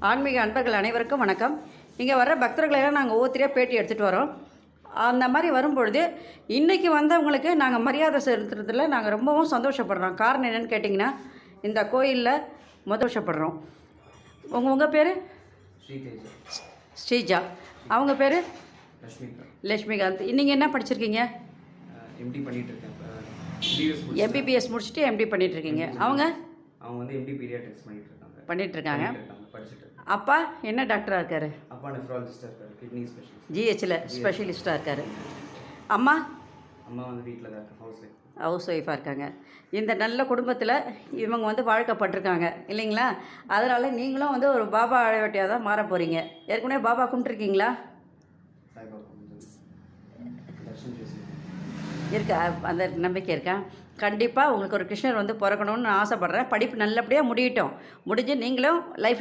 ஆன்மீக அன்பர்கள் அனைவருக்கும் வணக்கம். இங்கே வர்ற பக்தர்களெல்லாம் நாங்கள் ஒவ்வொருத்தரையாக பேட்டி எடுத்துகிட்டு வரோம். அந்த மாதிரி வரும்பொழுது இன்றைக்கி வந்தவங்களுக்கு நாங்கள் மரியாதை செலுத்துறதுல நாங்கள் ரொம்பவும் சந்தோஷப்படுறோம். காரணம் என்னென்னு கேட்டிங்கன்னா, இந்த கோயிலில் சந்தோஷப்படுறோம். உங்கள் பேர்? ஸ்ரீஜா. அவங்க பேர்? லட்சுமிகாந்த். நீங்கள் என்ன படிச்சிருக்கீங்க? எம்டி பண்ணிகிட்ருக்கேன். எம்பிபிஎஸ் முடிச்சுட்டு எம்டி பண்ணிகிட்ருக்கீங்க. அவங்க வந்து எம்டி பீடியாட்ரிக்ஸ் பண்ணிகிட்ருக்காங்க. அப்பா என்ன டாக்டராக இருக்கார்? அப்பா நெஃப்ராலஜிஸ்டாக இருக்கார், கிட்னி ஸ்பெஷலிஸ்ட், ஜிஹெச்சில் ஸ்பெஷலிஸ்ட்டாக இருக்கார். அம்மா வந்து வீட்டில் தான் இருக்காங்க, ஹவுஸ் ஒய்ஃபாக இருக்காங்க. இந்த நல்ல குடும்பத்தில் இவங்க வந்து வாழ்க்கப்பட்டிருக்காங்க இல்லைங்களா? அதனால் நீங்களும் வந்து ஒரு பாபா அழைவட்டியாக தான் மாற போகிறீங்க. ஏற்கனவே பாபா கும்பிட்டுருக்கீங்களா? இருக்கா? அந்த நம்பிக்கை இருக்கா? கண்டிப்பாக உங்களுக்கு ஒரு கிருஷ்ணர் வந்து பிறக்கணும்னு நான் ஆசைப்பட்றேன். படிப்பு நல்லபடியாக முடியட்டும். முடிஞ்சு நீங்களும் லைஃப்